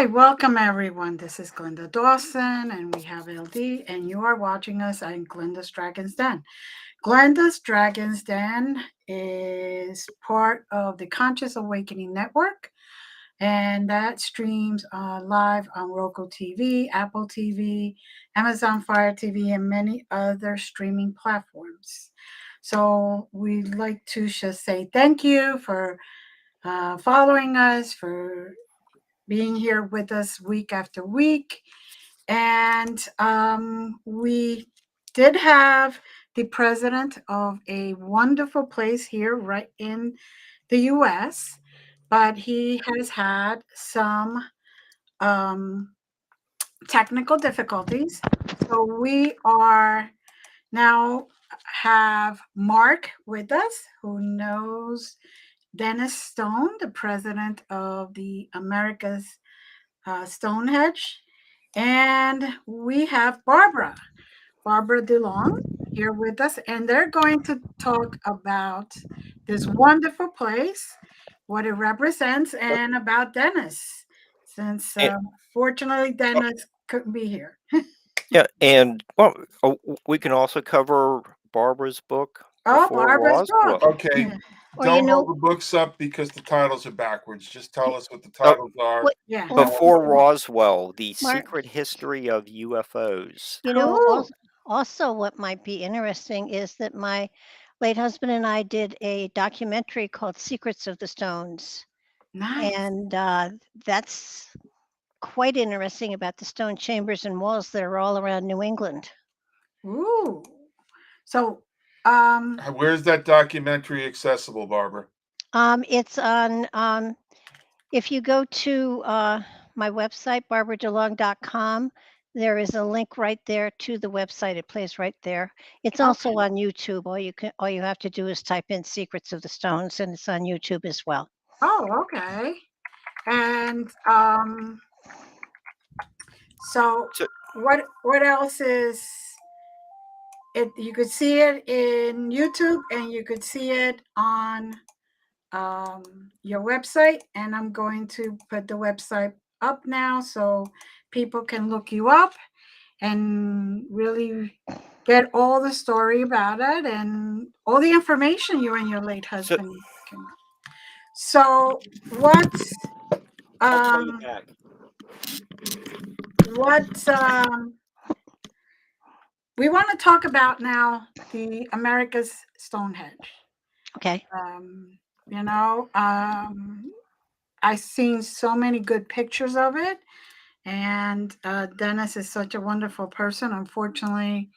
Hi, welcome everyone. This is Glenda Dawson, and we have LD, and you are watching us on Glenda's Dragon's Den. Glenda's Dragon's Den is part of the Conscious Awakening Network, and that streams live on Roku TV, Apple TV, Amazon Fire TV, and many other streaming platforms. So we'd like to just say thank you for following us, for being here with us week after week. And we did have the president of a wonderful place here right in the US, but he has had some um, technical difficulties. So we are now have Mark with us, who knows Dennis Stone, the president of the Americas Stonehenge. And we have Barbara DeLong here with us, and they're going to talk about this wonderful place, what it represents, and about Dennis, since And, fortunately Dennis couldn't be here. we can also cover Barbara's book Oh, before Barbara's book. Roswell. Okay, Or don't hold the books up because the titles are backwards. Just tell us what the titles are. what, Yeah. well, Before Roswell, the Mark, secret history of UFOs. Cool. also what might be interesting is that my late husband and I did a documentary called Secrets of the Stones. Nice. And that's quite interesting about the stone chambers and walls that are all around New England. Ooh. So, Where's that documentary accessible, Barbara? It's on, if you go to my website, barbaradelong.com, there is a link right there to the website. It plays right there. It's also Okay. on YouTube. All you have to do is type in Secrets of the Stones, and it's on YouTube as well. Oh, okay. And so So- what else is it? You could see it in YouTube, and you could see it on your website. And I'm going to put the website up now so people can look you up and really get all the story about it and all the information you and your late husband came up. So what's I'll call you um back. what we want to talk about now, the America's Stonehenge. Okay. You know, I've seen so many good pictures of it, and Dennis is such a wonderful person. Unfortunately,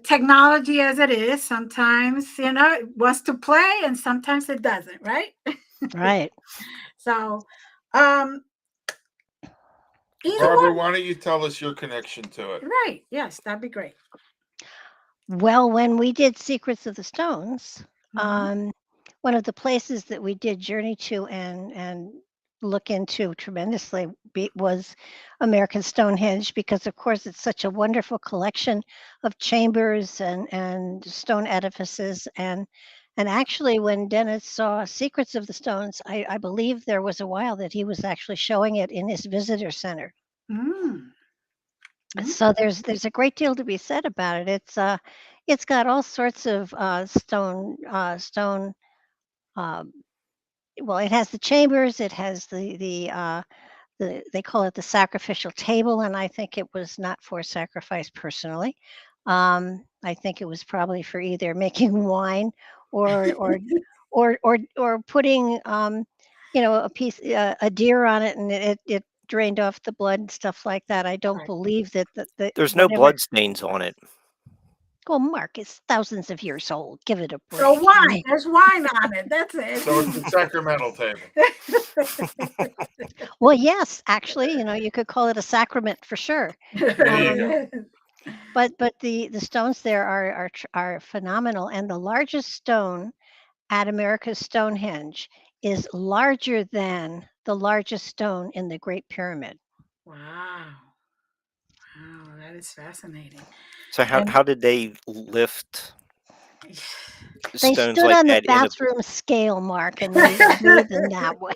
technology as it is, sometimes it wants to play, and sometimes it doesn't, right? Right. So, either Barbara, one, why don't you tell us your connection to it? right? Yes, that'd be great. Well, when we did Secrets of the Stones, Mhm. one of the places that we did journey to and look into tremendously was American Stonehenge, because of course it's such a wonderful collection of chambers and stone edifices. And actually, when Dennis saw Secrets of the Stones, I believe there was a while that he was actually showing it in his visitor center. Mm. So there's a great deal to be said about it. It's got all sorts of stone. Well, it has the chambers. It has the they call it the sacrificial table, and I think it was not for sacrifice personally. I think it was probably for either making wine or or putting a deer on it, and it drained off the blood and stuff like that. I don't Right. believe that There's no whatever. blood stains on it. Well, Mark, it's thousands of years old. Give it a So break. wine, there's wine on it. That's it. So it's the sacramental table. Well, yes, actually, you could call it a sacrament for sure. There you go. But the stones there are phenomenal, and the largest stone at America's Stonehenge is larger than the largest stone in the Great Pyramid. Wow. Wow, that is fascinating. So how did they lift They stones stood like on the that in a? bathroom scale, Mark, and they made them that way.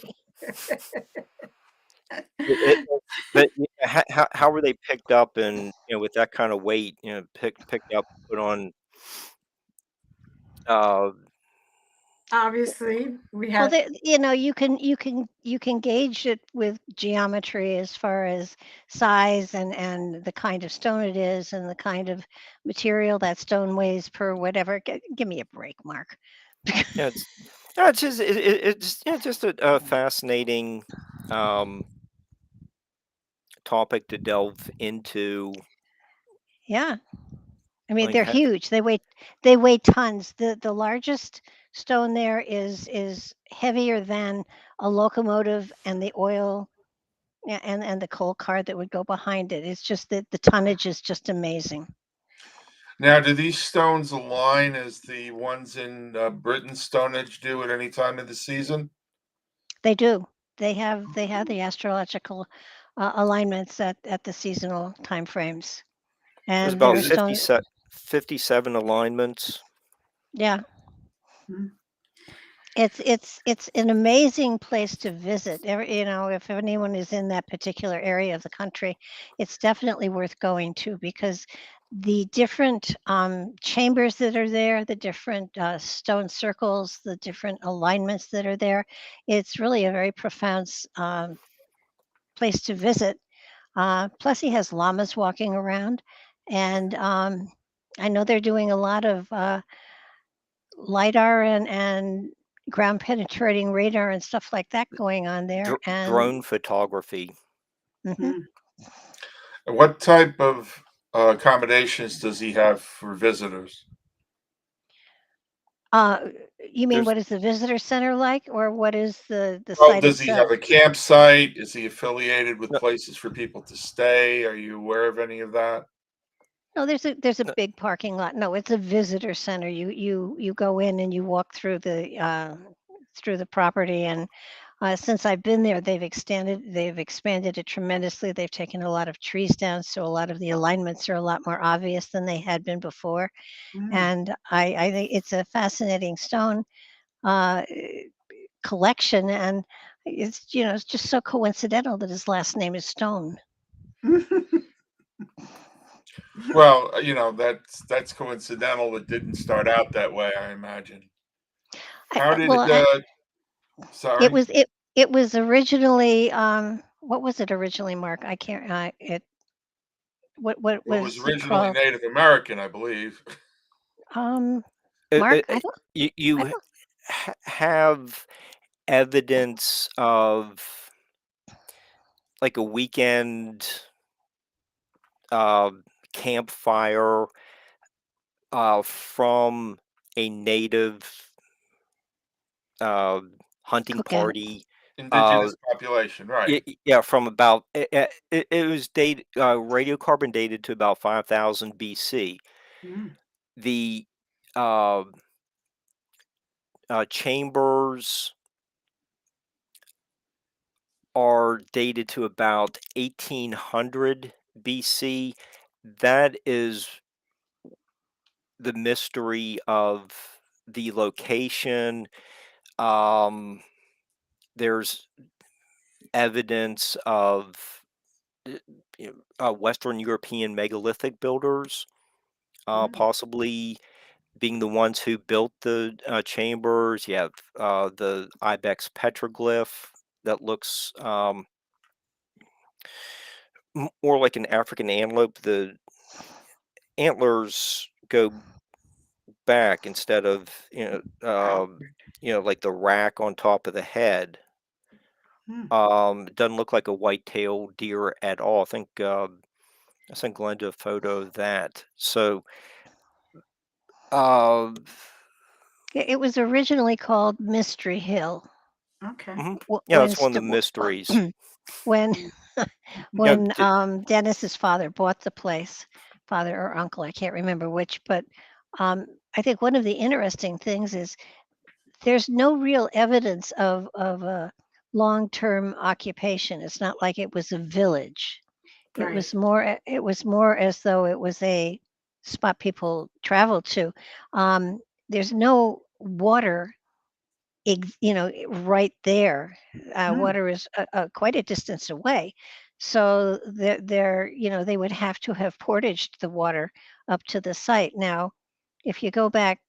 It but, yeah, how were they picked up and, with that kind of weight, picked up, put on, uh Obviously, we Well, had you can gauge it with geometry as far as size and the kind of stone it is and the kind of material that stone weighs per whatever. Give me a break, Mark. yeah, it's no, it's just it's just a fascinating, um, topic to delve into, Yeah. I mean, like, they're huge. They weigh tons. The largest stone there is heavier than a locomotive and the oil, yeah, and the coal car that would go behind it. It's just that the tonnage is just amazing. Now, do these stones align as the ones in Britain's Stonehenge do at any time of the season? They do. They have the astrological alignments at the seasonal time frames, there's and about their Is it? stone. 57 alignments. Yeah, mm, it's an amazing place to visit. If anyone is in that particular area of the country, it's definitely worth going to because the different chambers that are there, the different stone circles, the different alignments that are there, it's really a very profound place to visit. Plus, he has llamas walking around, and I know they're doing a lot of lidar and ground penetrating radar and stuff like that going on there. And Drone photography. mhm. mm. And what type of accommodations does he have for visitors? uh, you mean There's what is the visitor center like, or what is the Well, site does he have itself? a campsite? Is he affiliated with no, places for people to stay? Are you aware of any of that? No, there's a no, big parking lot. No, it's a visitor center. You go in and you walk through the property, and since I've been there, they've expanded it tremendously. They've taken a lot of trees down, so a lot of the alignments are a lot more obvious than they had been before. Mm. And I think it's a fascinating stone uh, collection, and it's just so coincidental that his last name is Stone. Well, that's coincidental. It didn't start out that way, I imagine. How did Well, it sorry? was it was originally what was it originally, Mark? I can't. It what Well, it was was it originally called? Native American, I believe. Um, it, Mark, it, it- you I don't. have evidence of, like, a weekend, uh, campfire, from a native, uh, hunting Cookout. party. Uh, Indigenous population, right. yeah, from about it was dated, radiocarbon dated to about 5000 BC. Mm. The uh, chambers are dated to about 1800 BC. That is the mystery of the location. Um, there's evidence of, uh, Western European megalithic builders, Mm. possibly being the ones who built the chambers. You have the ibex petroglyph that looks, more like an African antelope. The antlers go back instead of, Outward. like the rack on top of the head. Mm. It doesn't look like a white-tailed deer at all. I sent Glenda a photo of that. So, uh, It was originally called Mystery Hill. Okay. mhm. Yeah, When that's one of the mysteries. when Mm. Yeah, when Dennis's father bought the place, father or uncle, I can't remember which, but um, I think one of the interesting things is there's no real evidence of a long-term occupation. It's not like it was a village. Right. It was more as though it was a spot people traveled to. There's no water right there. Mm. Water is quite a distance away. So they would have to have portaged the water up to the site. Now, if you go back,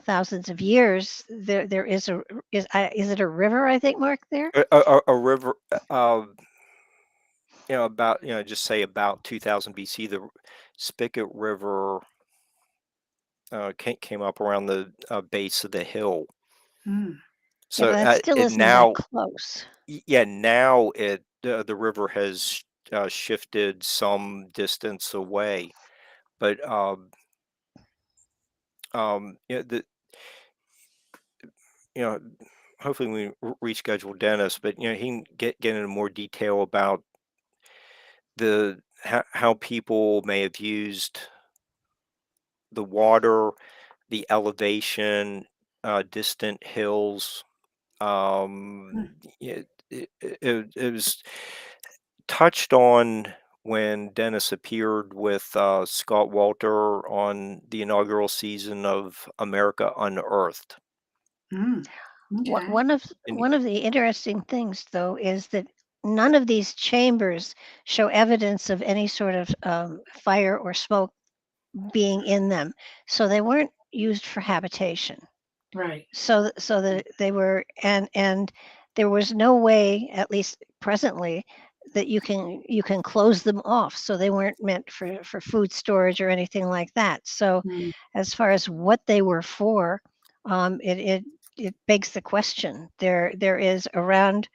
thousands of years, there is it a river, I think, Mark, there? A river, about, just say about 2000 BC, the Spigot River came up around the base of the hill. Mm. Yeah, So but that still it isn't that now, close. yeah, now the river has shifted some distance away, but the you know hopefully we reschedule Dennis, but he can get into more detail about the how people may have used the water, the elevation, distant hills. It was touched on when Dennis appeared with Scott Walter on the inaugural season of America Unearthed. Mm. Okay. One of And one of the interesting things, though, is that none of these chambers show evidence of any sort of fire or smoke being in them, so they weren't used for habitation. Right. So that they were, and there was no way, at least presently, that you can close them off, so they weren't meant for food storage or anything like that. So Mm. as far as what they were for, it begs the question. There is around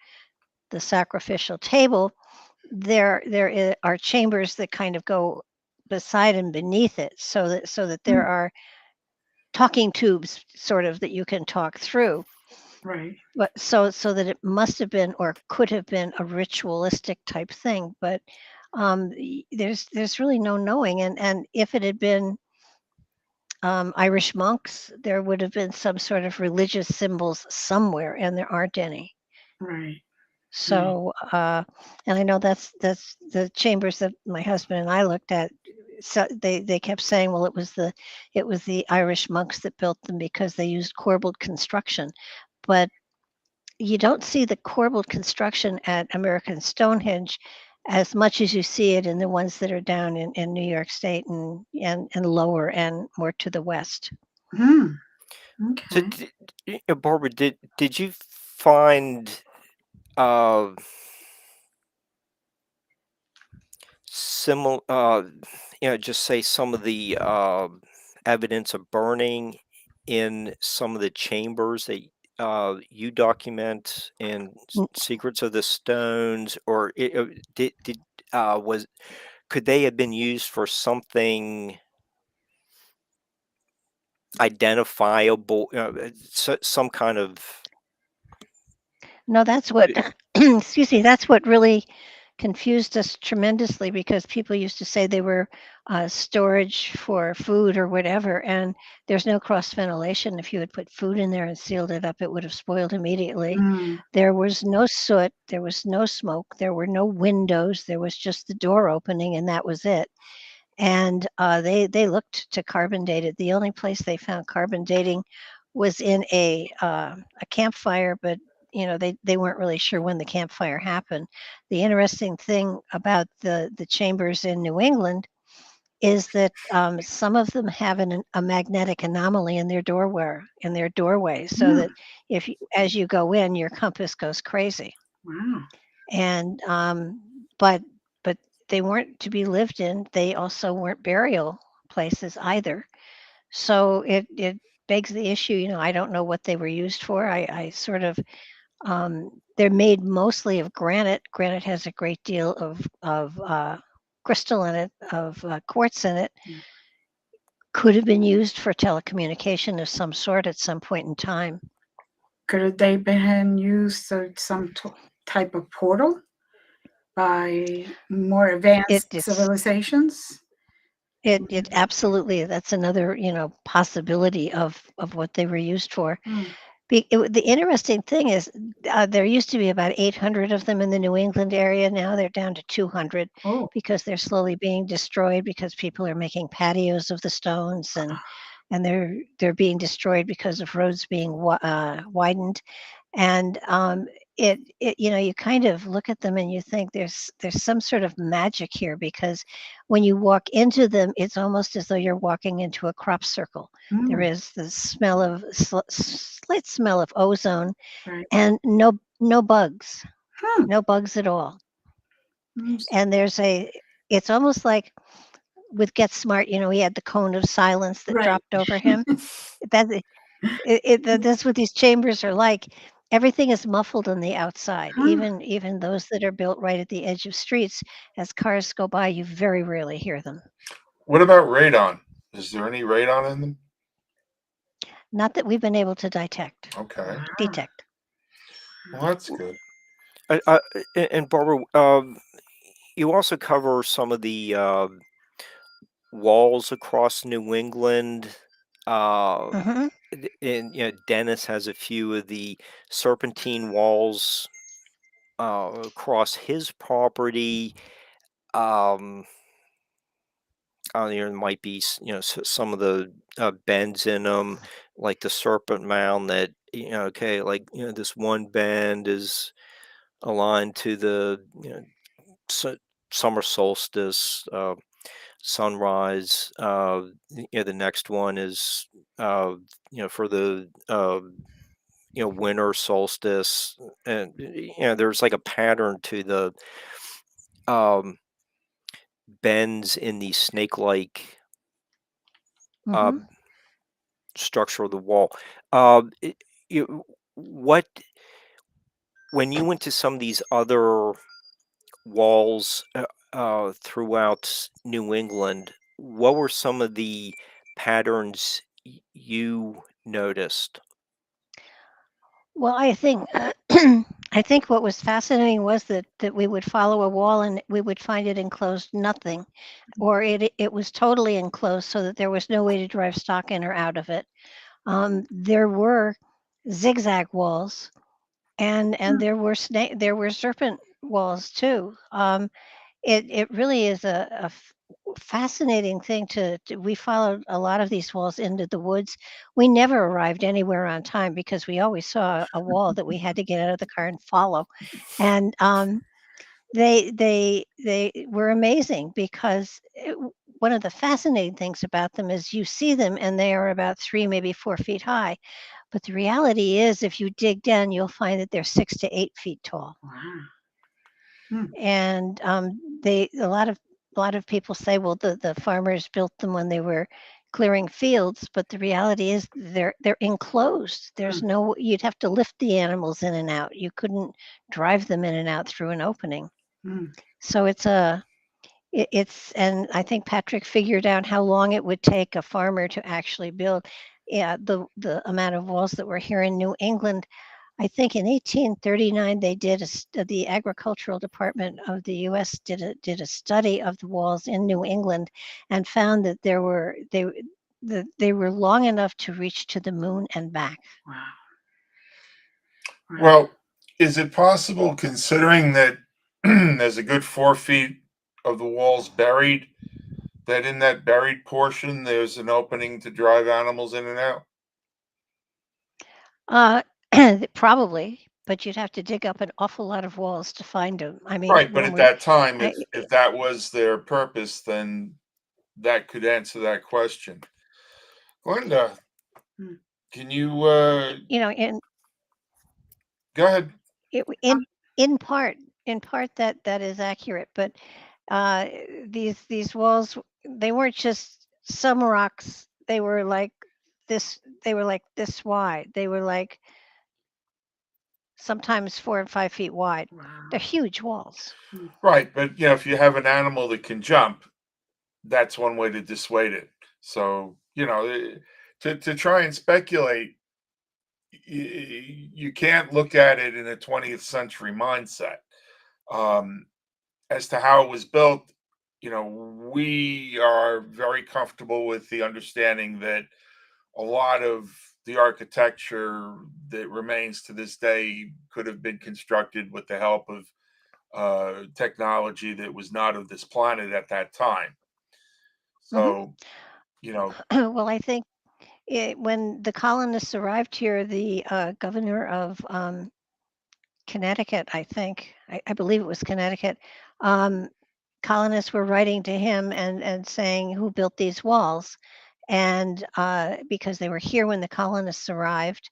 the sacrificial table, are chambers that kind of go beside and beneath it, so that there Mm. are talking tubes sort of that you can talk through. Right. But so that it must have been or could have been a ritualistic type thing. But there's really no knowing. And if it had been Irish monks, there would have been some sort of religious symbols somewhere, and there aren't any. Right. Right. So, and I know that's the chambers that my husband and I looked at. So they kept saying, well, it was the Irish monks that built them because they used corbelled construction, but you don't see the corbelled construction at American Stonehenge as much as you see it in the ones that are down in New York State and lower and more to the west. Mm. so, Okay. Barbara, did you find uh, similar, just say some of the evidence of burning in some of the chambers that you document in N- Secrets of the Stones, or did was could they have been used for something identifiable, some kind of No, that's what, excuse me, that's what really confused us tremendously because people used to say they were storage for food or whatever, and there's no cross ventilation. If you had put food in there and sealed it up, it would have spoiled immediately. Mm. There was no soot, there was no smoke, there were no windows, there was just the door opening, and that was it. And they looked to carbon date it. The only place they found carbon dating was in a campfire, but they weren't really sure when the campfire happened. The interesting thing about the chambers in New England is that some of them have a magnetic anomaly in their doorway, so Mm. that as you go in, your compass goes crazy. Wow. And but they weren't to be lived in. They also weren't burial places either. So it begs the issue. I don't know what they were used for. I sort of they're made mostly of granite. Granite has a great deal of crystal in it, of quartz in it. Mm. Could have been used for telecommunication of some sort at some point in time. Could they been used for some type of portal by more advanced It's civilizations? it absolutely, that's another possibility of what they were used for. Mm. The interesting thing is there used to be about 800 of them in the New England area. Now they're down to 200 Oh. because they're slowly being destroyed because people are making patios of the stones and and they're being destroyed because of roads being widened. And you kind of look at them and you think there's some sort of magic here, because when you walk into them, it's almost as though you're walking into a crop circle. There is the smell of slight smell of ozone, Right. and no bugs, Hmm. no bugs at all. Mm. And it's almost like with Get Smart, he had the cone of silence that Right. dropped over him. That's what these chambers are like. Everything is muffled on the outside, Huh. even those that are built right at the edge of streets. As cars go by, you very rarely hear them. What about radon? Is there any radon in them? Not that we've been able to detect. Okay. Wow. Detect. Well, that's good. And Barbara, you also cover some of the walls across New England. hmm And Dennis has a few of the serpentine walls across his property. There might be some of the bends in them, like the serpent mound that okay, like this one bend is aligned to the summer solstice, sunrise. The next one is for the winter solstice, and there's like a pattern to the um, bends in the snake-like hmm structure of the wall. Um, it, what when you went to some of these other walls throughout New England, what were some of the patterns you noticed? Well, I think I think what was fascinating was that we would follow a wall and we would find it enclosed nothing, or it was totally enclosed so that there was no way to drive stock in or out of it. There were zigzag walls, and there were serpent walls too. It really is fascinating thing we followed a lot of these walls into the woods. We never arrived anywhere on time because we always saw a wall that we had to get out of the car and follow. And they were amazing because one of the fascinating things about them is you see them and they are about 3, maybe 4 feet high. But the reality is, if you dig down, you'll find that they're 6 to 8 feet tall. Wow. Hmm. And a lot of people say, well, the farmers built them when they were clearing fields, but the reality is they're enclosed. There's no You'd have to lift the animals in and out. You couldn't drive them in and out through an opening. Mm. So and I think Patrick figured out how long it would take a farmer to actually build. Yeah, the amount of walls that were here in New England. I think in 1839 they did the agricultural department of the U.S. did a study of the walls in New England and found that they were long enough to reach to the moon and back. Wow. Right. Well, is it possible, considering that there's a good 4 feet of the walls buried, that in that buried portion there's an opening to drive animals in and out? Uh, Probably, but you'd have to dig up an awful lot of walls to find them. I mean, Right, but at that time, I, if that was their purpose, then that could answer that question. Glenda, Hmm. can you in go ahead? it, in in part that is accurate, but uh, these walls, they weren't just some rocks. They were like this wide. They were like sometimes 4 and 5 feet wide. Wow. They're huge walls. Right, but if you have an animal that can jump, that's one way to dissuade it. So, to try and speculate, you can't look at it in a 20th century mindset. As to how it was built, we are very comfortable with the understanding that a lot of the architecture that remains to this day could have been constructed with the help of technology that was not of this planet at that time. hmm So, you know, Well, I think when the colonists arrived here, the governor of Connecticut, I think, I believe it was Connecticut, colonists were writing to him and saying who built these walls. And because they were here when the colonists arrived,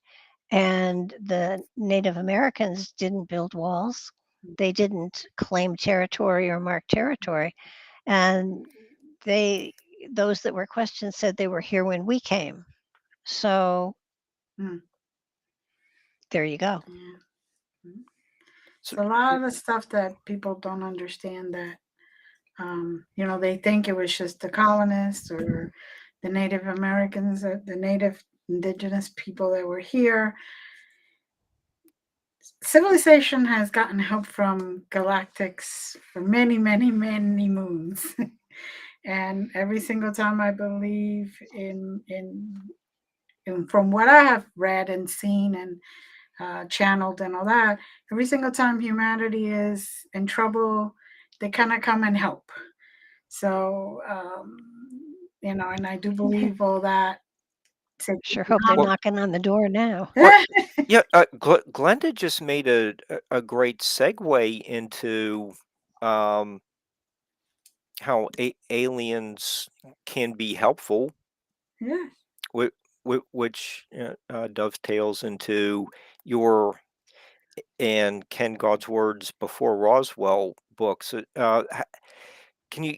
and the Native Americans didn't build walls. They didn't claim territory or mark territory. And those that were questioned said they were here when we came. So Mm. there you go. Yeah. So, It's a lot of the stuff that people don't understand that, they think it was just the colonists or the Native Americans, the native indigenous people that were here. Civilization has gotten help from galactics for many, many, many moons. And every single time I believe in from what I have read and seen and channeled and all that, every single time humanity is in trouble, they kind of come and help. So, and I do believe all that. Sure hope they're Well- knocking on the door now. yeah, Glenda just made a great segue into how aliens can be helpful, Yeah. which dovetails into your and Ken God's Words Before Roswell books. Can you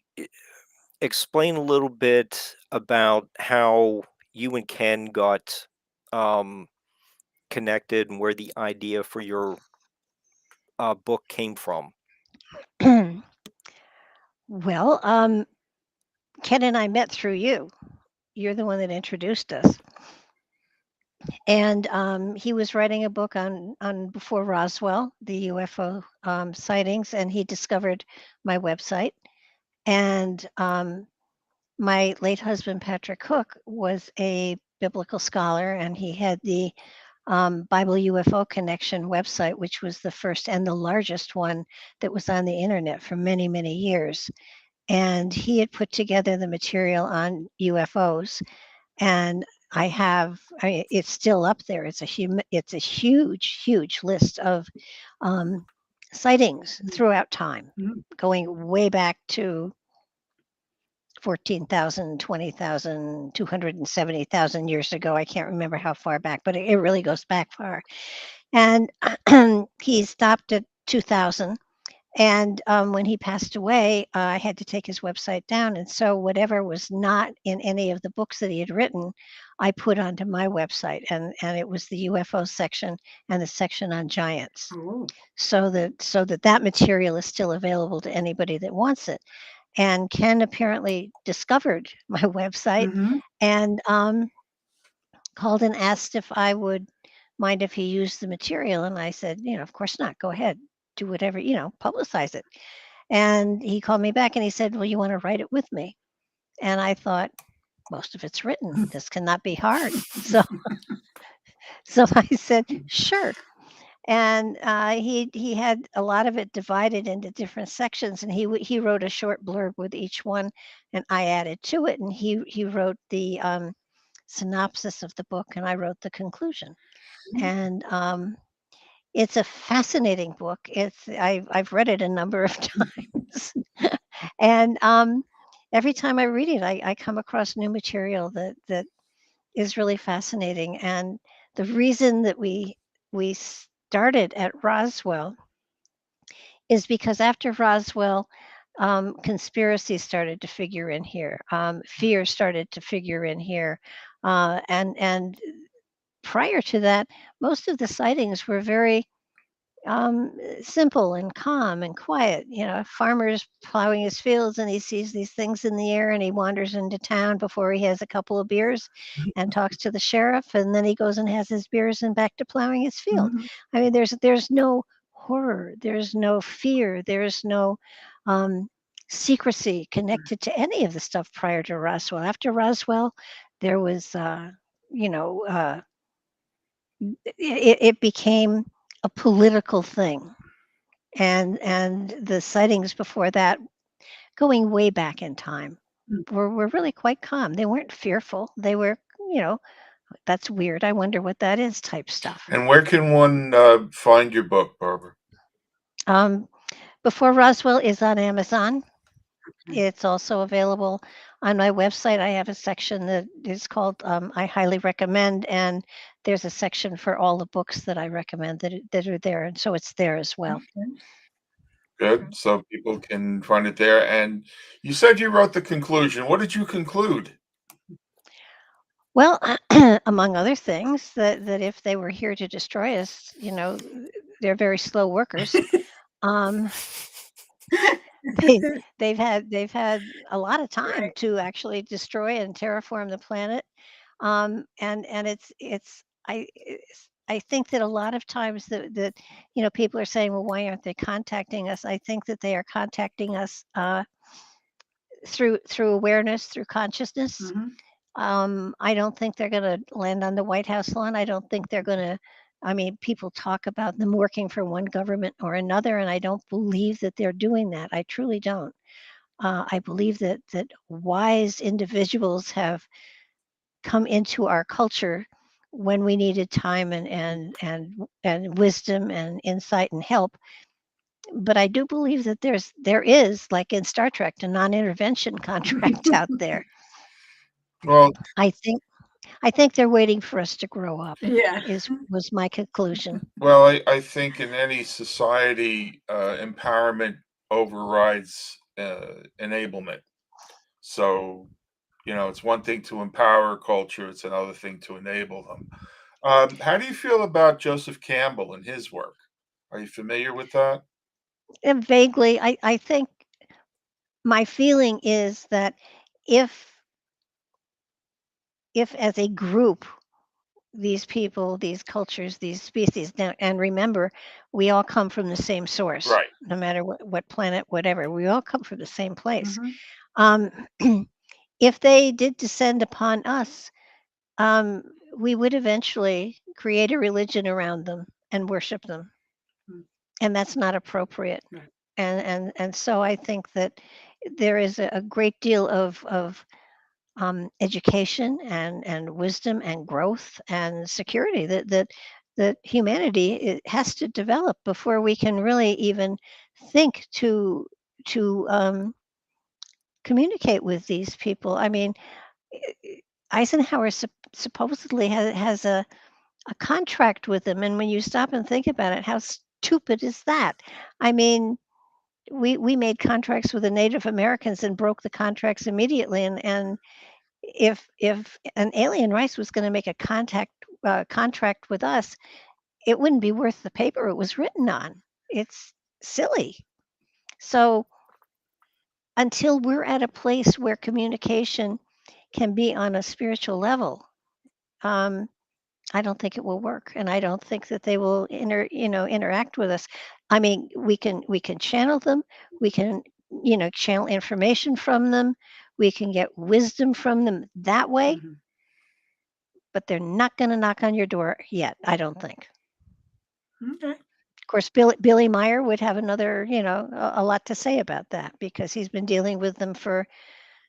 explain a little bit about how you and Ken got connected and where the idea for your book came from? Well, Ken and I met through you. You're the one that introduced us. And he was writing a book on Before Roswell, the UFO sightings, and he discovered my website. And my late husband, Patrick Hook, was a biblical scholar, and he had the Bible UFO Connection website, which was the first and the largest one that was on the internet for many, many years. And he had put together the material on UFOs. And it's still up there. It's a huge, huge list of sightings throughout time, going way back to 14,000, 20,000, 270,000 years ago. I can't remember how far back, but it really goes back far. And he stopped at 2000. And when he passed away, I had to take his website down. And so whatever was not in any of the books that he had written, I put onto my website. And it was the UFO section and the section on giants. Oh. So that material is still available to anybody that wants it. And Ken apparently discovered my website and called and asked if I would mind if he used the material. And I said, of course not. Go ahead. Do whatever, publicize it. And he called me back and he said, well, you want to write it with me? And I thought, most of it's written. This cannot be hard. So I said, sure. And he had a lot of it divided into different sections, and he wrote a short blurb with each one, and I added to it, and he wrote the synopsis of the book, and I wrote the conclusion. And it's a fascinating book. I've read it a number of times, and every time I read it, I come across new material that is really fascinating. And the reason that we started at Roswell is because after Roswell, conspiracy started to figure in here. Fear started to figure in here, and prior to that, most of the sightings were very simple and calm and quiet. A farmer's plowing his fields and he sees these things in the air and he wanders into town before he has a couple of beers and talks to the sheriff, and then he goes and has his beers and back to plowing his field. I mean, there's no horror, there's no fear, there's no secrecy connected to any of the stuff prior to Roswell. After Roswell, there was, it became a political thing, and the sightings before that, going way back in time, were really quite calm. They weren't fearful. They were, That's weird. I wonder what that is type stuff. And where can one find your book, Barbara? Before Roswell is on Amazon. Okay. It's also available on my website. I have a section that is called I highly recommend, and there's a section for all the books that I recommend that are there, and so it's there as well. Okay. Good. So people can find it there. And you said you wrote the conclusion. What did you conclude? Well, among other things, that if they were here to destroy us, they're very slow workers. Um, they've had a lot of time Right. to actually destroy and terraform the planet. And I think that a lot of times that people are saying, well, why aren't they contacting us? I think that they are contacting us through awareness, through consciousness. Mhm. I don't think they're going to land on the White House lawn. I don't think they're going to. I mean, people talk about them working for one government or another, and I don't believe that they're doing that. I truly don't. I believe that wise individuals have come into our culture when we needed time and wisdom and insight and help. But I do believe that there is, like in Star Trek, a non-intervention contract out there. Well, I think they're waiting for us to grow up. Yeah. Was my conclusion. well, I think in any society, empowerment overrides enablement. So, it's one thing to empower culture, it's another thing to enable them. How do you feel about Joseph Campbell and his work? Are you familiar with that? And vaguely, I think my feeling is that if as a group, these people, these cultures, these species now, and remember, we all come from the same source, Right. no matter what planet, whatever. We all come from the same place. Mhm. Um, if they did descend upon us, um, we would eventually create a religion around them and worship them, Mm. and that's not appropriate. Right. And so I think that there is a great deal of education and wisdom and growth and security that humanity has to develop before we can really even think to communicate with these people. I mean, Eisenhower supposedly has a contract with them, and when you stop and think about it, how stupid is that? I mean, we made contracts with the Native Americans and broke the contracts immediately, and if an alien race was going to make a contract with us, it wouldn't be worth the paper it was written on. It's silly. So until we're at a place where communication can be on a spiritual level, um, I don't think it will work, and I don't think that they will interact with us. I mean, we can channel them, we can channel information from them, we can get wisdom from them that way, Mhm. but they're not going to knock on your door yet. I don't think. Okay. Of course, Billy Meyer would have another, a lot to say about that because he's been dealing with them for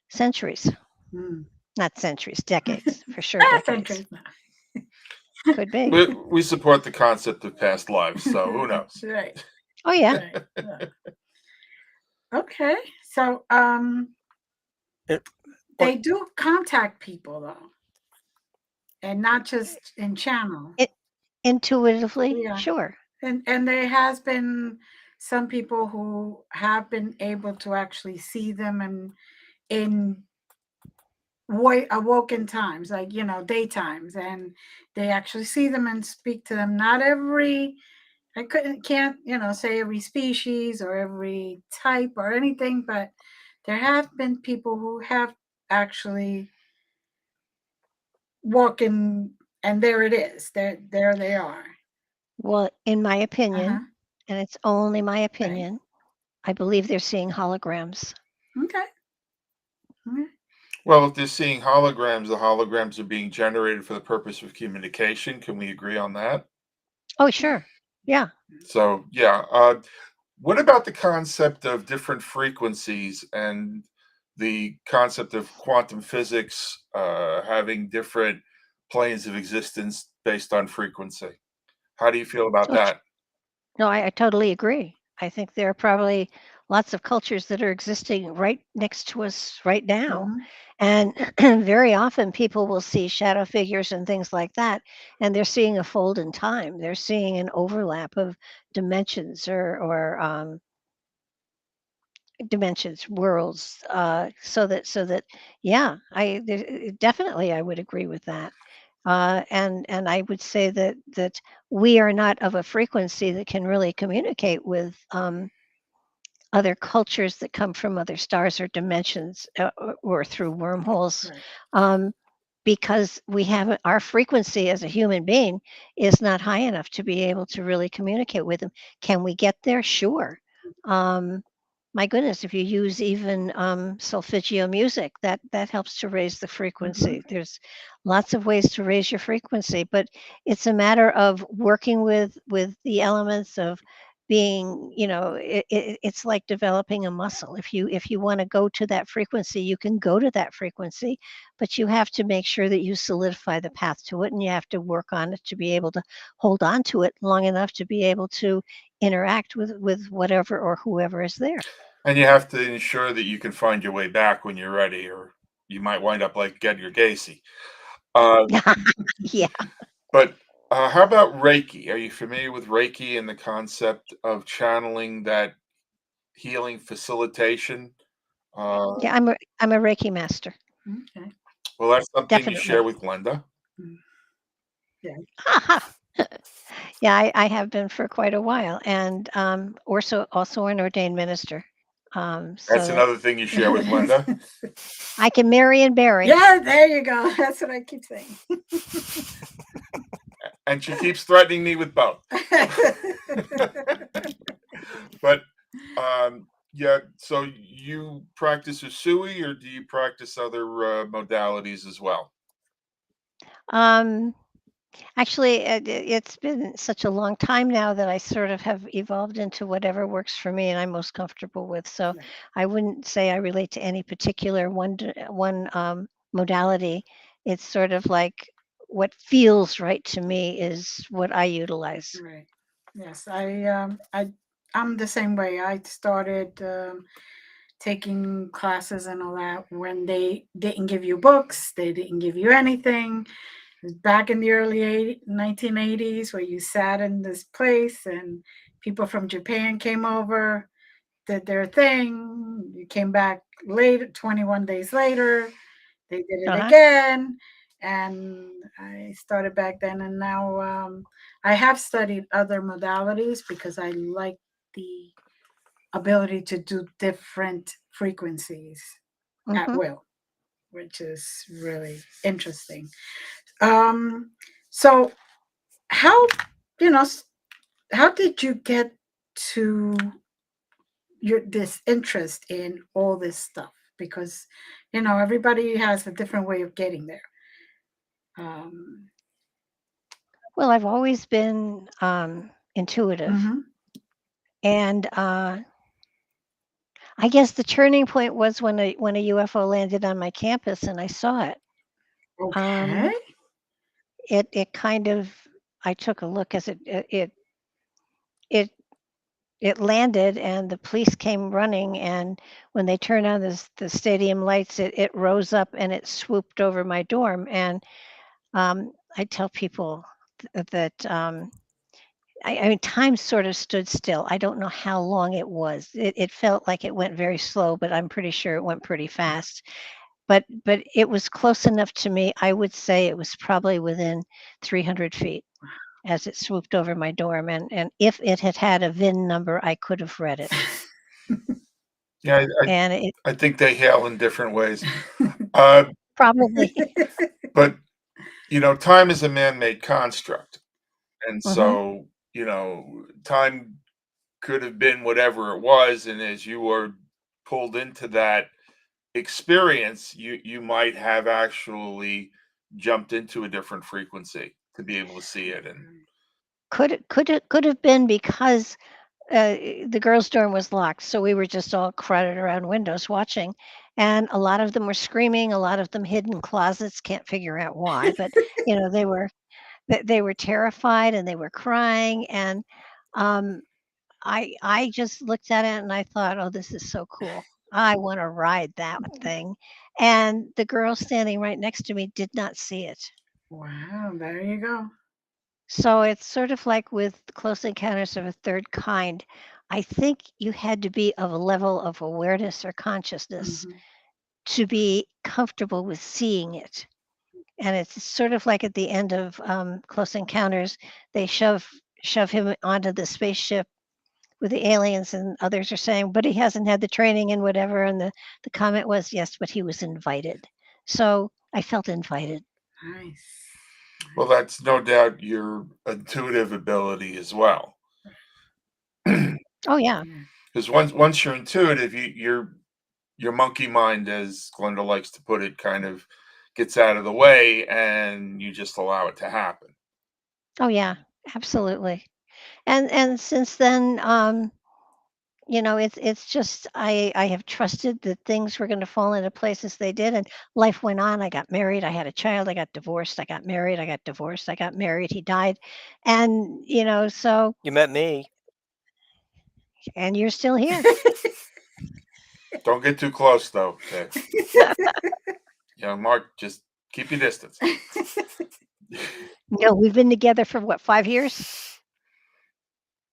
centuries, Mm. not centuries, decades, for sure, decades. Centuries now. Could be. We support the concept of past lives, so who knows? Right. Oh yeah. Right. Yeah. Okay. So It- they do contact people though, and not just in channel. It intuitively, Yeah. sure. And there has been some people who have been able to actually see them and in awoken times, like daytimes, and they actually see them and speak to them. Not every I can't say every species or every type or anything, but there have been people who have actually walking, and there it is. There they are. Well, in my Uh-huh. opinion, and it's only my Right. opinion, I believe they're seeing holograms. Okay. Mhm. Well, if they're seeing holograms, the holograms are being generated for the purpose of communication. Can we agree on that? Oh, sure. Yeah. So, yeah. What about the concept of different frequencies and the concept of quantum physics having different planes of existence based on frequency. How do you feel about Oh, that? no, I totally agree. I think there are probably lots of cultures that are existing right next to us right now. Mhm. And very often people will see shadow figures and things like that, and they're seeing a fold in time. They're seeing an overlap of dimensions or dimensions, worlds, so that yeah, definitely I would agree with that. And I would say that we are not of a frequency that can really communicate with other cultures that come from other stars or dimensions, or through wormholes, Right. um, because we have our frequency as a human being is not high enough to be able to really communicate with them. Can we get there? Sure. Um, my goodness, if you use even solfeggio music, that helps to raise the frequency. Mhm. There's lots of ways to raise your frequency, but it's a matter of working with the elements of being, it's like developing a muscle. If you want to go to that frequency, you can go to that frequency, but you have to make sure that you solidify the path to it, and you have to work on it to be able to hold on to it long enough to be able to interact with whatever or whoever is there. And you have to ensure that you can find your way back when you're ready, or you might wind up like Edgar Gacy. Uh, Yeah. but how about Reiki? Are you familiar with Reiki and the concept of channeling that healing facilitation? Uh, Yeah, I'm a Reiki master. Okay. well, that's something you share Definitely. with Glenda. Mm. Yeah. Yeah, I have been for quite a while, and also an ordained minister, so That's that another thing you share with Glenda. I can marry and bury. Yeah, there you go. That's what I keep saying. And she keeps threatening me with both. But yeah, so you practice Usui, or do you practice other modalities as well? Um, Actually, it's been such a long time now that I sort of have evolved into whatever works for me and I'm most comfortable with. So Right. I wouldn't say I relate to any particular one modality. It's sort of like what feels right to me is what I utilize. Right. Yes, I'm the same way. I started taking classes and all that when they didn't give you books, they didn't give you anything. It was back in the early 1980s where you sat in this place and people from Japan came over, did their thing. You came back later, 21 days later, they did it Uh-huh. again. And I started back then, and now I have studied other modalities because I like the ability to do different frequencies at Hmm. will, which is really interesting. Um, so how you know how did you get to your this interest in all this stuff? Because everybody has a different way of getting there. Um, Well, I've always been intuitive, mhm. and I guess the turning point was when a UFO landed on my campus and I saw it. Okay. Um, it kind of I took a look as it it landed and the police came running, and when they turned on the stadium lights, it rose up and it swooped over my dorm. And I tell people that I mean, time sort of stood still. I don't know how long it was. It felt like it went very slow, but I'm pretty sure it went pretty fast. But it was close enough to me. I would say it was probably within 300 feet as it swooped over my dorm, and if it had had a VIN number, I could have read it. Yeah, And it I think they hail in different ways. Uh, probably. but time is a man-made construct, and Mhm. so time could have been whatever it was, and as you were pulled into that experience, you might have actually jumped into a different frequency to be able to see it. And Could have been because the girls' dorm was locked, so we were just all crowded around windows watching, and a lot of them were screaming, a lot of them hid in closets, can't figure out why, but, they were terrified and they were crying, and, um, I just looked at it and I thought, "Oh, this is so cool. I wanna ride that thing," and the girl standing right next to me did not see it. Wow, there you go. So it's sort of like with Close Encounters of a Third Kind. I think you had to be of a level of awareness or consciousness Mhm. to be comfortable with seeing it. And it's sort of like at the end of Close Encounters, they shove him onto the spaceship with the aliens, and others are saying, but he hasn't had the training and whatever. And the comment was, yes, but he was invited. So I felt invited. Nice. Well, that's no doubt your intuitive ability as well. Oh, yeah. Yeah. Because once you're intuitive, your monkey mind, as Glenda likes to put it, kind of gets out of the way, and you just allow it to happen. Oh, yeah. Absolutely. And since then, it's just I have trusted that things were going to fall into place as they did, and life went on. I got married, I had a child, I got divorced, I got married, I got divorced, I got married, he died, and so You met me. and you're still here. Don't get too close, though. Mark, just keep your distance. No, we've been together for what, 5 years?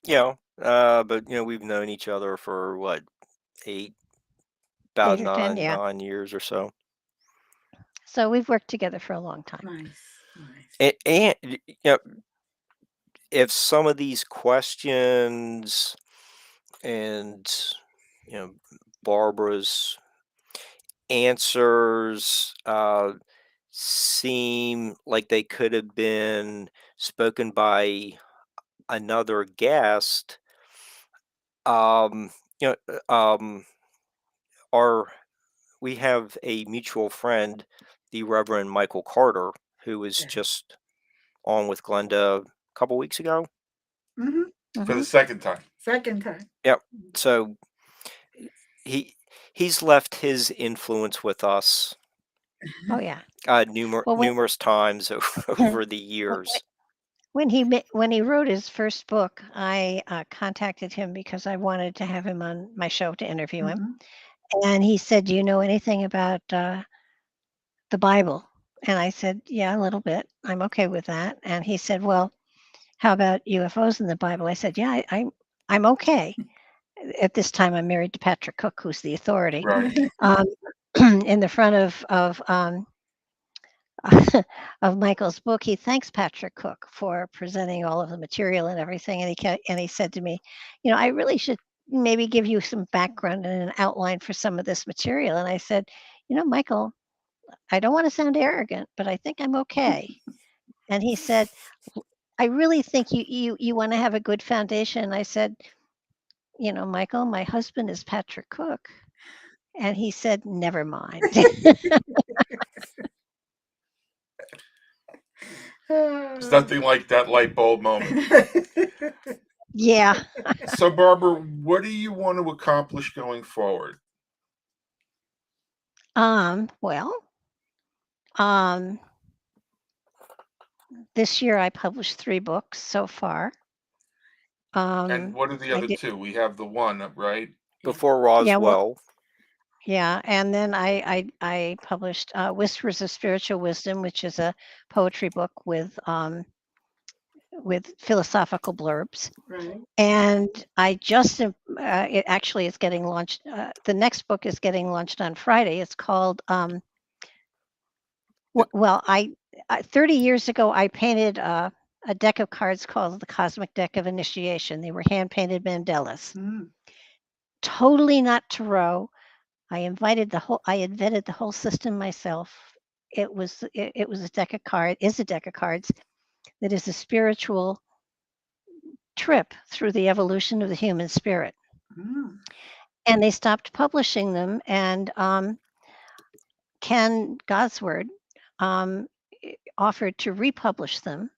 But we've known each other for what, eight, about 8 or 10, nine yeah. 9 years or so. So we've worked together for a long time. Nice. Nice. And if some of these questions and Barbara's answers seem like they could have been spoken by another guest, um, you know, our we have a mutual friend, the Reverend Michael Carter, who was Yeah. just on with Glenda a couple weeks ago. Mm-hmm. For the Mhm. second time. Second time. Yep. So he's left his influence with us Oh, yeah. Well, numerous times over the when years. when he wrote his first book, I contacted him because I wanted to have him on my show to interview him. Mhm. And he said, "Do you know anything about the Bible?" And I said, "Yeah, a little bit. I'm okay with that." And he said, "Well, how about UFOs in the Bible?" I said, "Yeah, I'm okay." At this time, I'm married to Patrick Cook, who's the authority. Right. Um, in the front of of Michael's book, he thanks Patrick Cook for presenting all of the material and everything, and he said to me, "I really should maybe give you some background and an outline for some of this material." And I said, "Michael, I don't want to sound arrogant, but I think I'm okay." And he said, "I really think you want to have a good foundation." And I said, "Michael, my husband is Patrick Cook." And he said, "Never mind." It's nothing like that light bulb moment. Yeah. So, Barbara, what do you want to accomplish going forward? Well, um, this year I published 3 books so far. And what are the I other did, two? We have the one, right? Before yeah, Roswell, yeah, and then I published Whispers of Spiritual Wisdom, which is a poetry book with philosophical blurbs. Right. And I just it actually is getting launched. The next book is getting launched on Friday. It's called well, 30 years ago I painted a deck of cards called the Cosmic Deck of Initiation. They were hand painted mandalas. Mm. Totally not tarot. I invented the whole system myself. It was a deck of cards, is a deck of cards that is a spiritual trip through the evolution of the human spirit. Mm. And they stopped publishing them, and Ken Gosward offered to republish them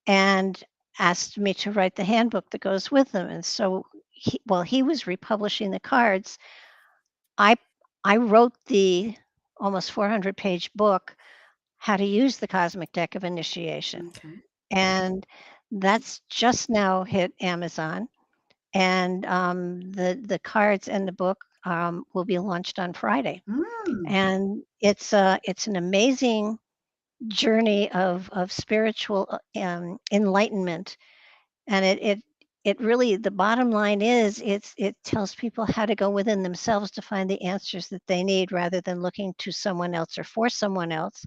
and asked me to write the handbook that goes with them. And so, while he was republishing the cards, I wrote the almost 400-page book, How to Use the Cosmic Deck of Initiation. Okay. And that's just now hit Amazon. And the cards and the book will be launched on Friday. Mm. And it's an amazing journey of spiritual enlightenment. And it really, the bottom line is, it tells people how to go within themselves to find the answers that they need, rather than looking to someone else or for someone else.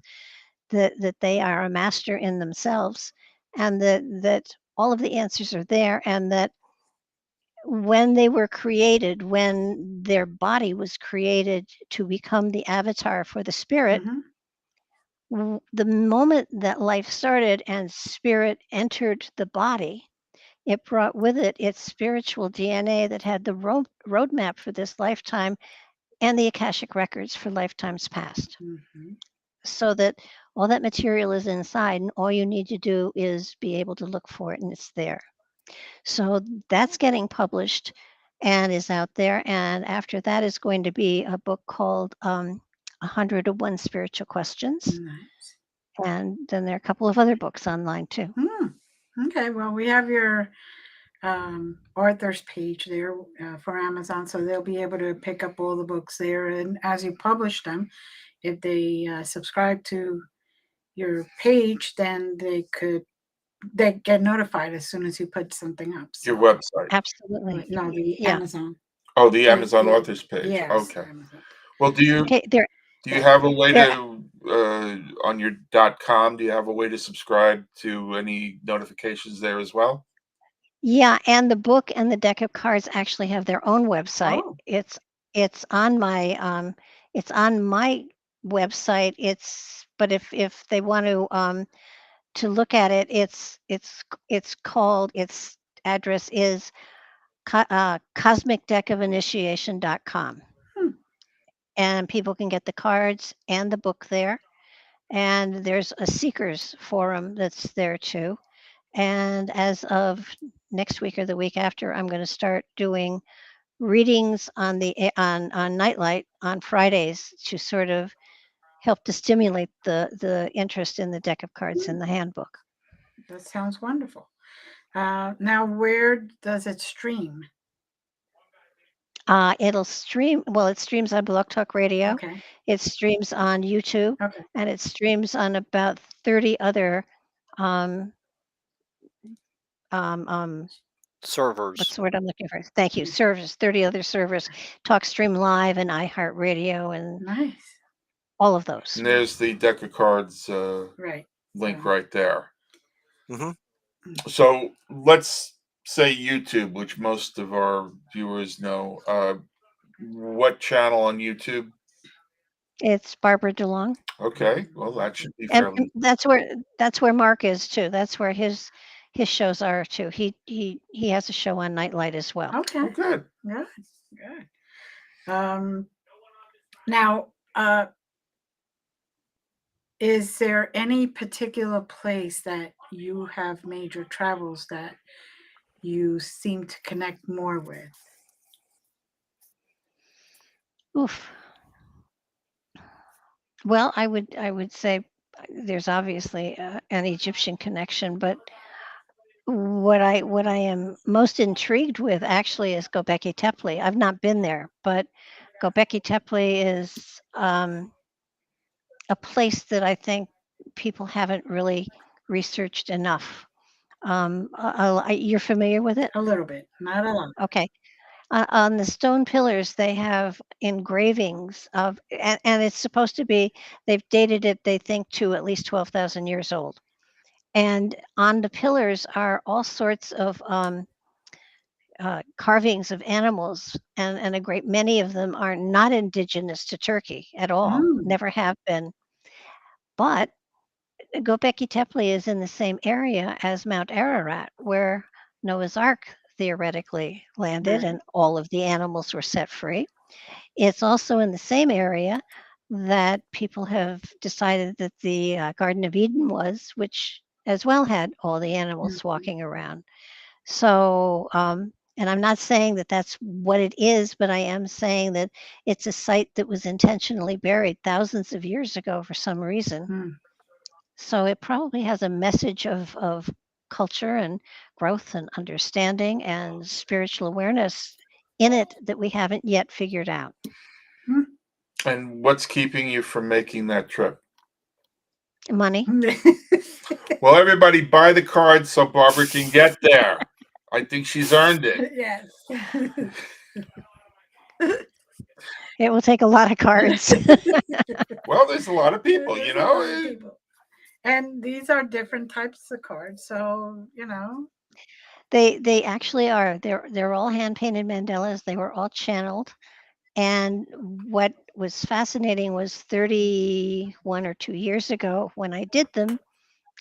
That they are a master in themselves, and that all of the answers are there, and that when they were created, when their body was created to become the avatar for the spirit, the moment that life started and spirit entered the body, it brought with it its spiritual DNA that had the roadmap for this lifetime and the Akashic records for lifetimes past. Mhm. So that all that material is inside, and all you need to do is be able to look for it, and it's there. So that's getting published and is out there. And after that is going to be a book called 101 Spiritual Questions. Nice. And then there are a couple of other books online too. Okay, well, we have your author's page there for Amazon, so they'll be able to pick up all the books there. And as you publish them, if they subscribe to your page, then they get notified as soon as you put something up. Your website. Absolutely. No, the Yeah. Amazon. Oh, the Amazon authors page. Yes. Okay. Amazon. Well, do you Okay, there. have a way to on your .com? Do you have a way to subscribe to any notifications there as well? Yeah, and the book and the deck of cards actually have their own website. Oh. It's on my website. But if they want to look at it, its address is cosmicdeckofinitiation.com. And people can get the cards and the book there. And there's a seekers forum that's there too. And as of next week or the week after, I'm going to start doing readings on Nightlight on Fridays to sort of help to stimulate the interest in the deck of cards in the handbook. That sounds wonderful. Now, where does it stream? It'll stream. Well, it streams on Blog Talk Radio. Okay. It streams on YouTube, Okay. and it streams on about 30 other servers. what's the word I'm looking for? Thank you. Servers, 30 other servers, TalkStream Live and iHeartRadio and Nice. all of those. And there's the deck of cards Right. link right there. Mm-hmm. So let's say YouTube, which most of our viewers know. What channel on YouTube? It's Barbara DeLong. Okay, well that should be And fairly. that's where Mark is too. That's where his shows are too. He has a show on Nightlight as well. Okay. Oh, good. Good. Good. Now, is there any particular place that you have made your travels that you seem to connect more with? Oof. Well, I would say there's obviously an Egyptian connection, but what I am most intrigued with actually is Göbekli Tepe. I've not been there, but Göbekli Tepe is a place that I think people haven't really researched enough. You're familiar with it? A little bit, not a lot. Okay. On the stone pillars, they have engravings of, and it's supposed to be, they've dated it, they think, to at least 12,000 years old. And on the pillars are all sorts of carvings of animals, and a great many of them are not indigenous to Turkey at all, never have been. But Göbekli Tepe is in the same area as Mount Ararat, where Noah's Ark theoretically landed and all of the animals were set free. It's also in the same area that people have decided that the Garden of Eden was, which as well had all the animals walking around. So And I'm not saying that that's what it is, but I am saying that it's a site that was intentionally buried thousands of years ago for some reason. Hmm. So it probably has a message of culture and growth and understanding and spiritual awareness in it that we haven't yet figured out. And what's keeping you from making that trip? Money. Well, everybody buy the card so Barbara can get there. I think she's earned it. Yes. It will take a lot of cards. Well, there's a lot of people, There's you a lot know. of people. And these are different types of cards, so you know. They actually are. They're all hand painted mandalas. They were all channeled. And what was fascinating was 31 or 2 years ago when I did them,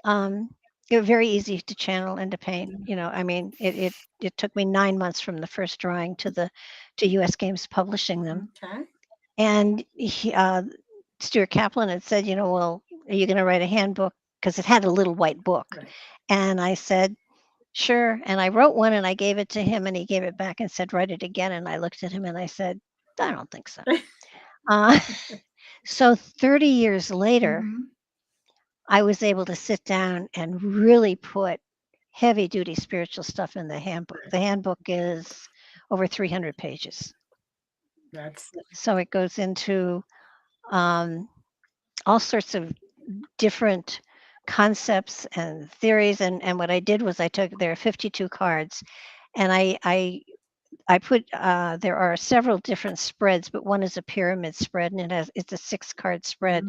they were very easy to channel and to paint. You know, I mean, it took me 9 months from the first drawing to US Games publishing them. Okay. And Stuart Kaplan had said, you know, well, are you going to write a handbook? Because it had a little white book. Right. And I said, sure. And I wrote one and I gave it to him and he gave it back and said, write it again. And I looked at him and I said, I don't think so. So 30 years later, Mhm. I was able to sit down and really put heavy duty spiritual stuff in the handbook. The handbook is over 300 pages. That's So it goes into all sorts of different concepts and theories. And what I did was there are 52 cards and I put there are several different spreads, but one is a pyramid spread and it's a 6-card spread.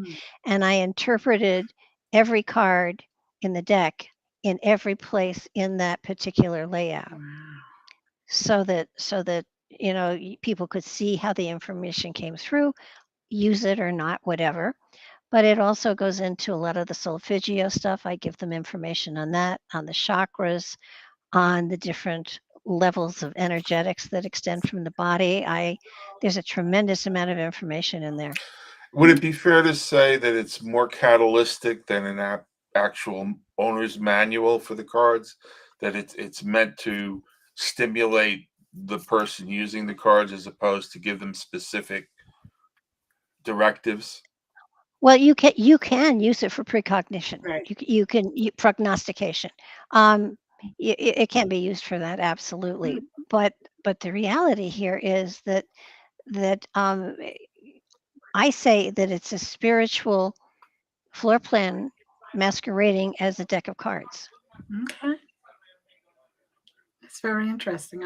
And I interpreted every card in the deck in every place in that particular layout wow. so that you know people could see how the information came through, use it or not, whatever. But it also goes into a lot of the solfeggio stuff. I give them information on that, on the chakras, on the different levels of energetics that extend from the body. There's a tremendous amount of information in there. Would it be fair to say that it's more catalytic than an actual owner's manual for the cards? That it's meant to stimulate the person using the cards as opposed to give them specific directives? Well, you can use it for precognition. Right. You can prognostication. It can be used for that absolutely. But the reality here is that I say that it's a spiritual floor plan masquerading as a deck of cards. Okay. That's very interesting.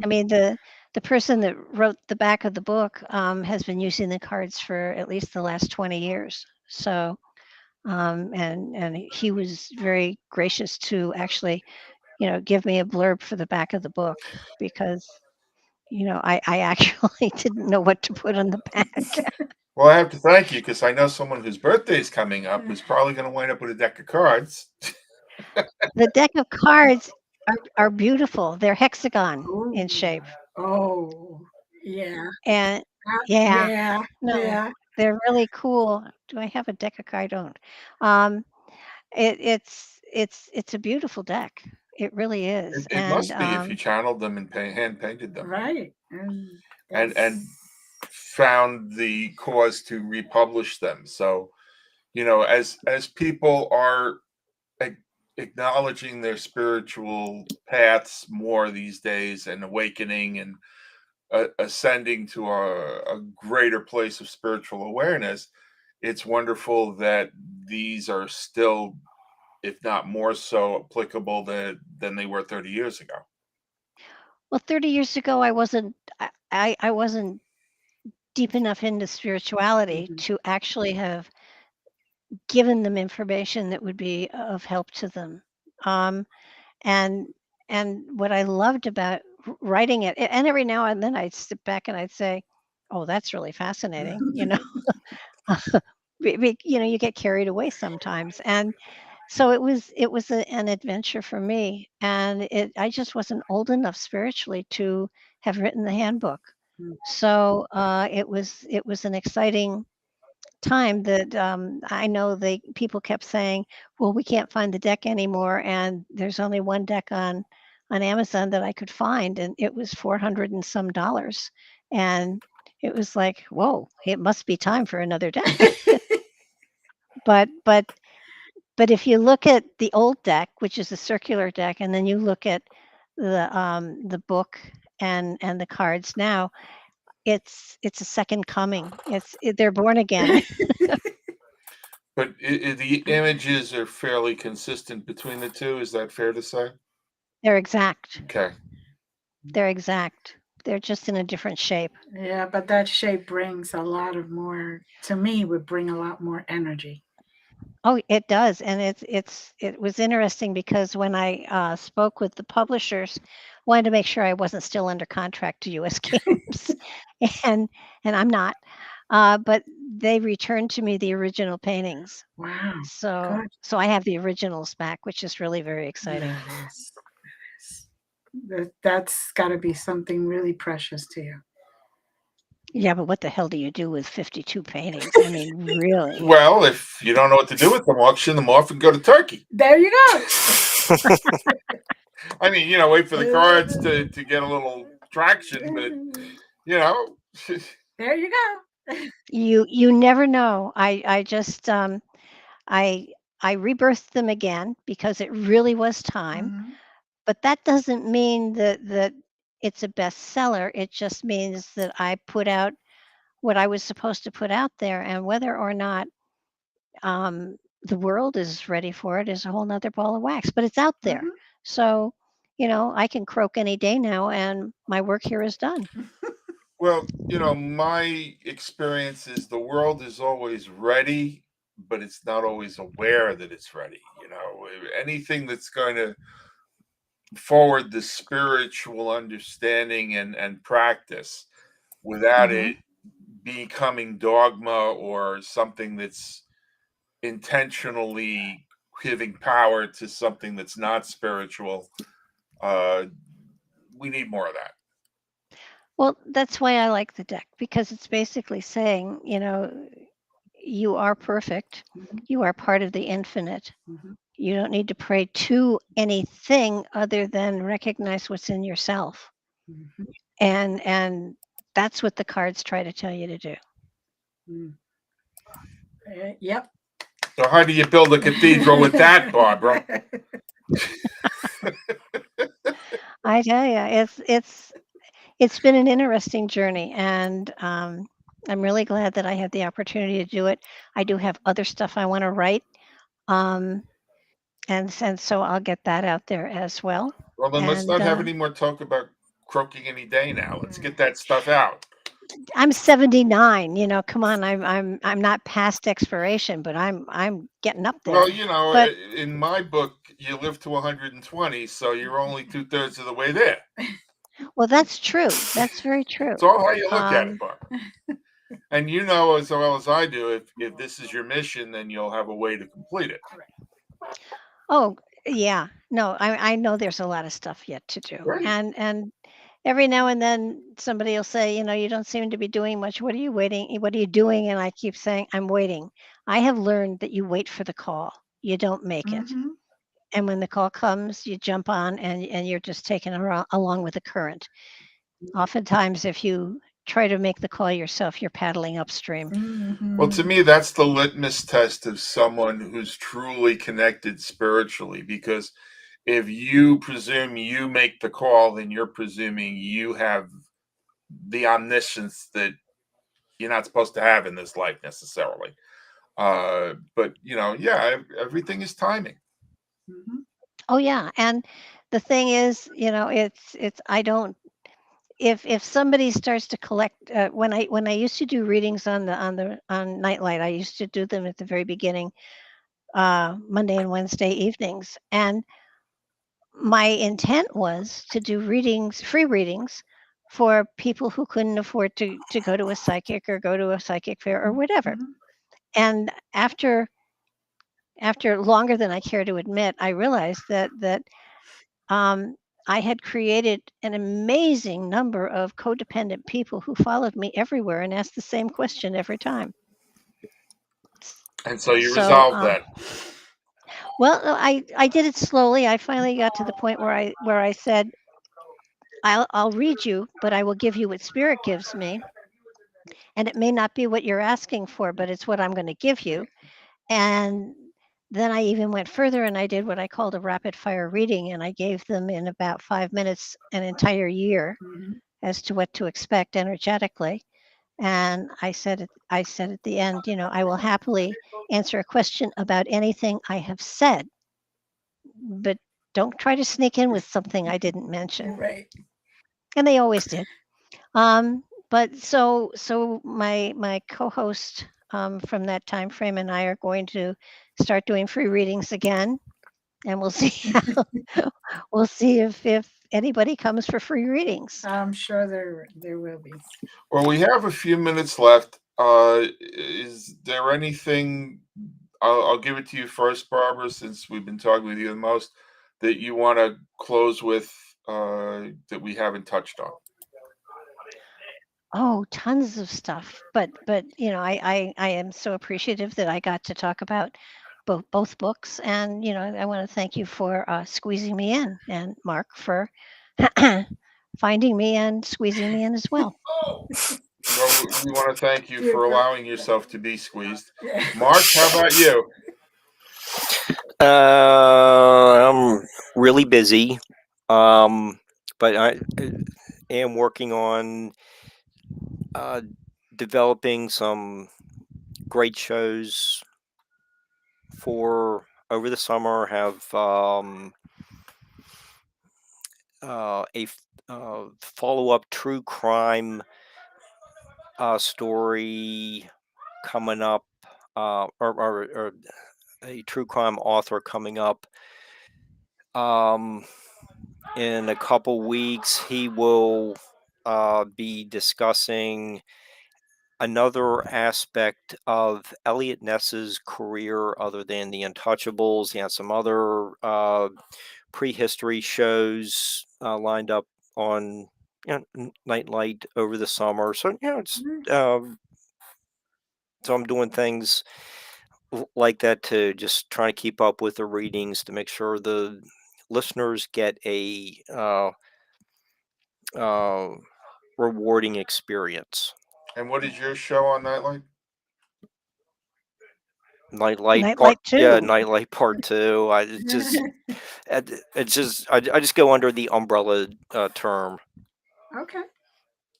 I mean, the person that wrote the back of the book has been using the cards for at least the last 20 years. So, and he was very gracious to actually, you know, give me a blurb for the back of the book because, you know, I actually didn't know what to put on the back. Well, I have to thank you because I know someone whose birthday is coming up who's probably going to wind up with a deck of cards. The deck of cards are beautiful. They're hexagon in Ooh. shape. Oh, yeah. And yeah, Yeah. no, Yeah. they're really cool. Do I have a deck of cards? I don't. Um, it's a beautiful deck. It really is. It must be if you channeled them and hand painted them. Right. And found the cause to republish them. So, you know, as people are acknowledging their spiritual paths more these days and awakening and ascending to a greater place of spiritual awareness, it's wonderful that these are still, if not more so, applicable than they were 30 years ago. Well, 30 years ago, I wasn't deep enough into spirituality to actually have given them information that would be of help to them. And what I loved about writing it, and every now and then I'd sit back and I'd say, "Oh, that's really fascinating," you know. You know, you get carried away sometimes, and so it was an adventure for me, and I just wasn't old enough spiritually to have written the handbook. So it was an exciting time that I know people kept saying, well, we can't find the deck anymore, and there's only one deck on on Amazon that I could find, and it was $400 and some dollars. And it was like, whoa, it must be time for another deck. But if you look at the old deck, which is a circular deck, and then you look at the book and the cards now, it's a second coming. They're born again. But the images are fairly consistent between the two. Is that fair to say? They're exact. Okay. They're exact. They're just in a different shape. Yeah, but that shape brings a lot of more, to me, would bring a lot more energy. Oh, it does, and it was interesting because when I spoke with the publishers, wanted to make sure I wasn't still under contract to U.S. Games, and I'm not. But they returned to me the original paintings, Wow. so Good. I have the originals back, which is really very exciting. Yeah, it is. That's got to be something really precious to you. Yeah, but what the hell do you do with 52 paintings? I mean, really? Well, if you don't know what to do with them, auction them off and go to Turkey. There you go. I mean, wait for the cards to get a little traction, but there you go. You never know. I just I rebirthed them again because it really was time. Mhm. But that doesn't mean that it's a bestseller. It just means that I put out what I was supposed to put out there, and whether or not the world is ready for it is a whole nother ball of wax. But it's out there, Mhm. so I can croak any day now, and my work here is done. Well, my experience is the world is always ready, but it's not always aware that it's ready. Anything that's going to forward the spiritual understanding and practice without Mhm. it becoming dogma or something that's intentionally giving power to something that's not spiritual. We need more of that. Well, that's why I like the deck, because it's basically saying, you are perfect. Mhm. You are part of the infinite. Mhm. You don't need to pray to anything other than recognize what's in yourself. Mhm. And that's what the cards try to tell you to do. Mm. Yep. So how do you build a cathedral with that, Barbara? I tell you, it's been an interesting journey, and I'm really glad that I had the opportunity to do it. I do have other stuff I want to write, and so I'll get that out there as well. Well, then let's And not have any more talk about croaking any day now. Let's get that stuff out. I'm 79. Come on, I'm not past expiration, but I'm getting up there. Well, But in my book, you live to 120, so you're only 2/3 of the way there. well, that's true. That's very true. It's all how you look at it, Barbara. And you know as well as I do, if this is your mission, then you'll have a way to complete it. Oh, yeah. No, I know there's a lot of stuff yet to do. Right. And every now and then somebody will say, you don't seem to be doing much. What are you waiting? What are you doing? And I keep saying, I'm waiting. I have learned that you wait for the call. You don't make it. Mhm. And when the call comes, you jump on and you're just taken along with the current. Oftentimes, if you try to make the call yourself, you're paddling upstream. Well, to Mhm. me, that's the litmus test of someone who's truly connected spiritually. Because if you presume you make the call, then you're presuming you have the omniscience that you're not supposed to have in this life necessarily. But yeah, everything is timing. Mhm. Oh yeah, and the thing is, it's I don't if somebody starts to collect when I used to do readings on Nightlight, I used to do them at the very beginning, Monday and Wednesday evenings, and my intent was to do free readings for people who couldn't afford to go to a psychic or go to a psychic fair or whatever. Mhm. And after longer than I care to admit, I realized that um, I had created an amazing number of codependent people who followed me everywhere and asked the same question every time. And so you So, resolve that. Well, I did it slowly. I finally got to the point where I said, I'll read you, but I will give you what spirit gives me. And it may not be what you're asking for, but it's what I'm going to give you. And then I even went further and I did what I called a rapid fire reading. And I gave them in about 5 minutes an entire year Mhm. as to what to expect energetically. And I said at the end, I will happily answer a question about anything I have said, but don't try to sneak in with something I didn't mention. Right. And they always did. But so my co-host from that time frame and I are going to start doing free readings again, and we'll see we'll see if anybody comes for free readings. I'm sure there will be. Well, we have a few minutes left. Is there anything? I'll give it to you first, Barbara, since we've been talking with you the most, that you want to close with that we haven't touched on. Oh, tons of stuff. But I am so appreciative that I got to talk about both books, and I want to thank you for squeezing me in, and Mark for finding me and squeezing me in as well. Well, we want to thank you for Super. allowing yourself to be squeezed. Yeah. Mark, how about you? I'm really busy, but I am working on developing some great shows for over the summer. Have follow-up true crime story coming up, or a true crime author coming up. In a couple weeks, he will be discussing another aspect of Elliot Ness's career other than the Untouchables. He has some other prehistory shows lined up on Nightlight over the summer. So it's so I'm doing things like that to just try to keep up with the readings to make sure the listeners get a uh, rewarding experience. And what is your show on Nightlight? Nightlight Yeah, 2. Nightlight Part 2. I just go under the umbrella term. Okay.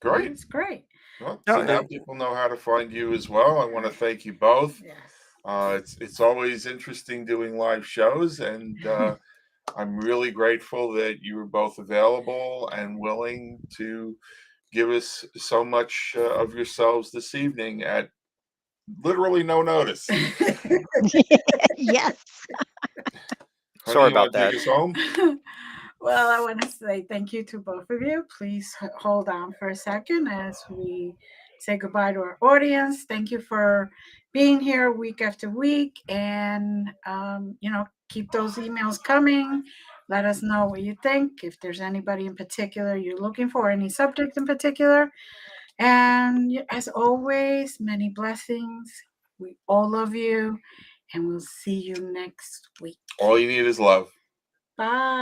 Great. That's great. Well, No, so now people know how to find you as well. I want to thank you both. Yes. It's always interesting doing live shows, and I'm really grateful that you were both available and willing to give us so much of yourselves this evening at literally no notice. Yes. Honey, sorry you want about to take that. us home? Well, I want to say thank you to both of you. Please hold on for a second as we say goodbye to our audience. Thank you for being here week after week, and keep those emails coming. Let us know what you think. If there's anybody in particular you're looking for, any subject in particular, and as always, many blessings. We all love you, and we'll see you next week. All you need is love. Bye.